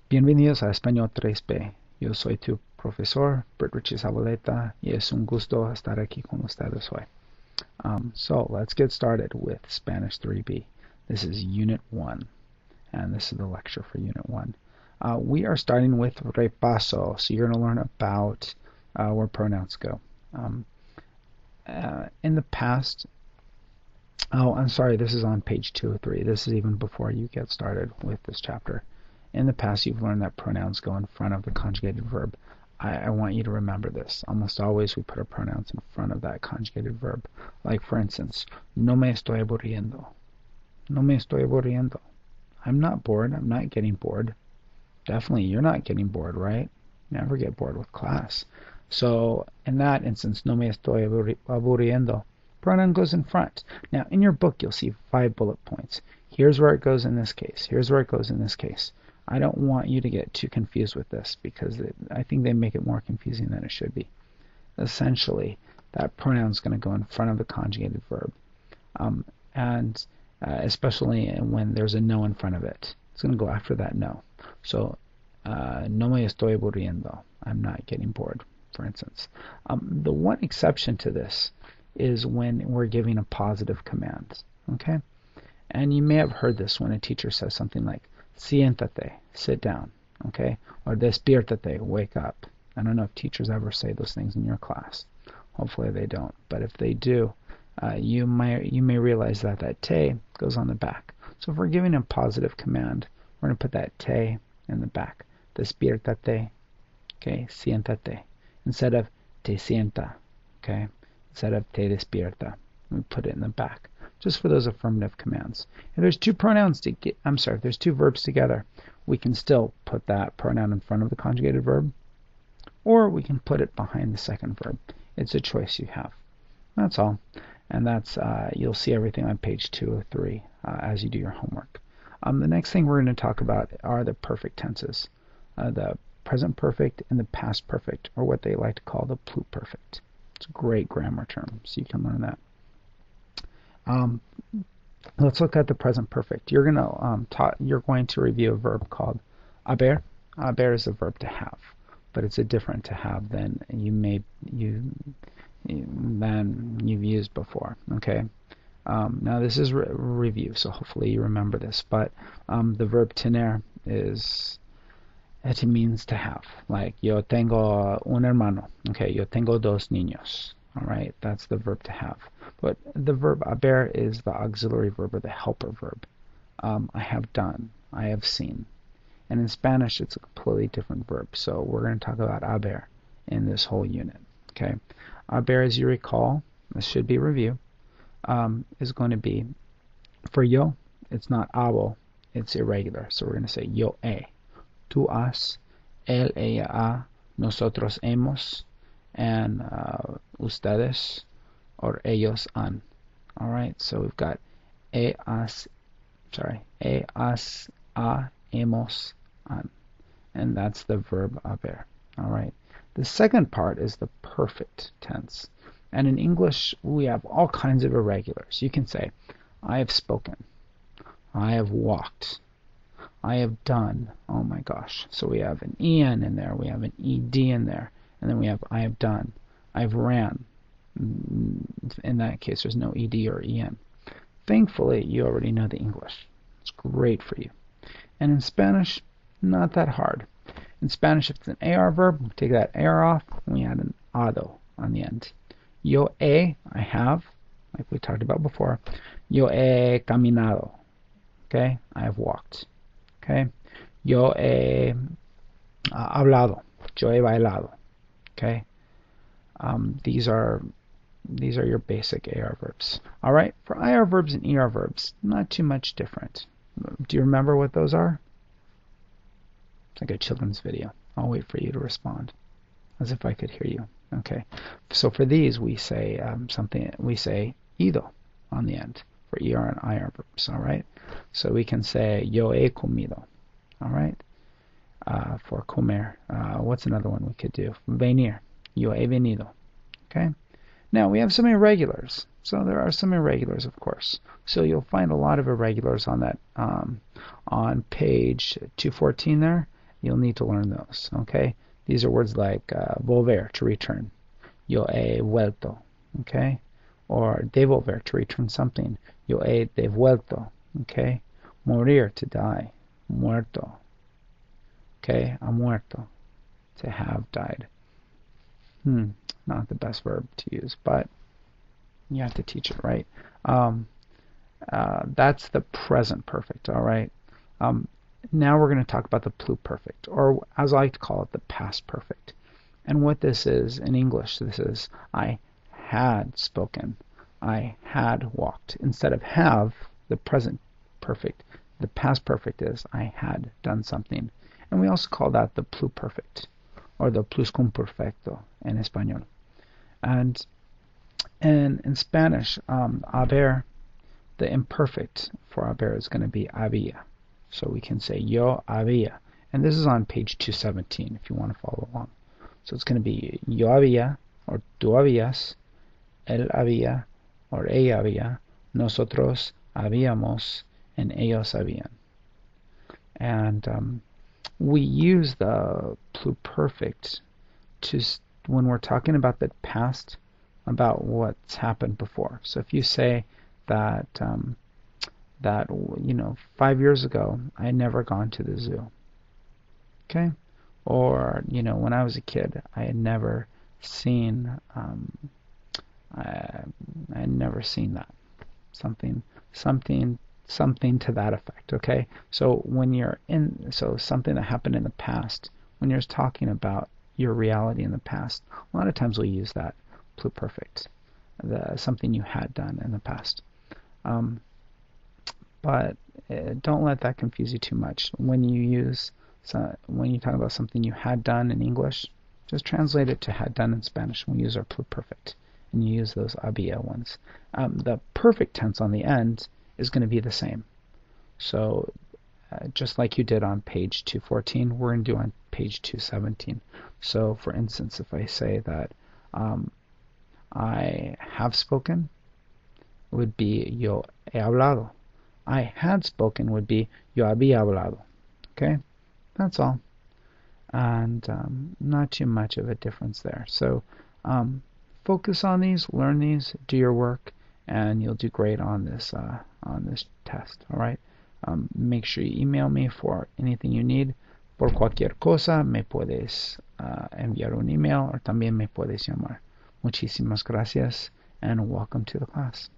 Bienvenidos a Español 3B. Yo soy tu profesor, richie-zavaleta, y es un gusto estar aquí con ustedes hoy. So let's get started with Spanish 3B. This is Unit 1, and this is the lecture for Unit 1. We are starting with repaso, so you're going to learn about where pronouns go. In the past, I'm sorry, this is on page 2 or 3. This is even before you get started with this chapter. In the past, you've learned that pronouns go in front of the conjugated verb. I want you to remember this. Almost always we put our pronouns in front of that conjugated verb. Like, for instance, no me estoy aburriendo. No me estoy aburriendo. I'm not bored. I'm not getting bored. Definitely, you're not getting bored, right? Never get bored with class. So, in that instance, no me estoy aburriendo. Pronoun goes in front. Now, in your book, you'll see 5 bullet points. Here's where it goes in this case. Here's where it goes in this case. I don't want you to get too confused with this because I think they make it more confusing than it should be. Essentially, that pronoun is going to go in front of the conjugated verb. Especially when there's a no in front of it. It's going to go after that no. So, no me estoy aburriendo. I'm not getting bored, for instance. The one exception to this is when we're giving a positive command. Okay? And you may have heard this when a teacher says something like, siéntate, sit down, okay? Or despiértate, wake up. I don't know if teachers ever say those things in your class. Hopefully they don't. But if they do, you may realize that that te goes on the back. So if we're giving a positive command, we're going to put that te in the back. Despiértate, okay? Siéntate. Instead of te sienta, okay? Instead of te despierta, we put it in the back. Just for those affirmative commands. If there's two if there's two verbs together, we can still put that pronoun in front of the conjugated verb, or we can put it behind the second verb. It's a choice you have. That's all. And that's you'll see everything on page 2 or 3 as you do your homework. The next thing we're going to talk about are the perfect tenses. The present perfect and the past perfect, or what they like to call the pluperfect. It's a great grammar term, so you can learn that. Let's look at the present perfect. You're going to review a verb called haber. Haber is a verb to have, but it's a different to have than you've used before. Okay. Now this is review, so hopefully you remember this. But the verb tener it means to have. Like yo tengo un hermano. Okay, yo tengo dos niños. All right, that's the verb to have. But the verb haber is the auxiliary verb or the helper verb. I have done, I have seen. And in Spanish, it's a completely different verb. So we're going to talk about haber in this whole unit. Okay, haber, as you recall, this should be review, is going to be, for yo, it's not habo, it's irregular. So we're going to say yo he, tú has, él, ella ha, nosotros hemos, and ustedes or ellos han. All right, so we've got he has, ha, hemos, han, and that's the verb haber. All right, the second part is the perfect tense, and in English we have all kinds of irregulars. You can say, I have spoken, I have walked, I have done. Oh my gosh, so we have an en in there, we have an ed in there. And then we have I have done, I've ran. In that case, there's no ed or en. Thankfully, you already know the English. It's great for you. And in Spanish, not that hard. In Spanish, if it's an AR verb, we take that AR off, and we add an ado on the end. Yo he, I have, like we talked about before. Yo he caminado. Okay, I have walked. Okay, yo he hablado. Yo he bailado. Okay, these are your basic AR verbs. All right, for IR verbs and ER verbs, not too much different. Do you remember what those are? It's like a children's video. I'll wait for you to respond, as if I could hear you. Okay, so for these we say we say ido on the end for ER and IR verbs. All right, so we can say yo he comido. All right. For comer. What's another one we could do? Venir. Yo he venido. Okay. Now we have some irregulars. So there are some irregulars, of course. So you'll find a lot of irregulars on that on page 214 there. You'll need to learn those, okay? These are words like volver, to return. Yo he vuelto, okay? Or devolver, to return something. Yo he devuelto, okay? Morir, to die. Muerto, okay? Ha muerto, to have died. Not the best verb to use, but you have to teach it right. That's the present perfect, all right? Now we're going to talk about the pluperfect, or as I like to call it, the past perfect. And what this is in English, this is I had spoken, I had walked. Instead of have, the present perfect, the past perfect is I had done something. And we also call that the pluperfect, or the pluscuamperfecto in Espanol. And in Spanish, haber, the imperfect for haber is going to be había. So we can say yo había. And this is on page 217 if you want to follow along. So it's going to be yo había, or tú habías, él había, or ella había, nosotros habíamos, and ellos habían. And we use the pluperfect to, when we're talking about the past, about what's happened before. So if you say that 5 years ago I had never gone to the zoo, okay, or when I was a kid I had never seen I had never seen that, something to that effect, okay? So when you're something that happened in the past, when you're talking about your reality in the past, a lot of times we'll use that pluperfect, something you had done in the past. But don't let that confuse you too much. When you talk about something you had done in English, just translate it to had done in Spanish. We use our pluperfect, and you use those había ones. The perfect tense on the end is going to be the same. So just like you did on page 214, we're going to do on page 217. So for instance, if I say that I have spoken, it would be yo he hablado. I had spoken would be yo había hablado. Okay, that's all. And not too much of a difference there. So focus on these, learn these, do your work, and you'll do great on this test. All right. Make sure you email me for anything you need. Por cualquier cosa me puedes enviar un email, or también me puedes llamar. Muchísimas gracias, and welcome to the class.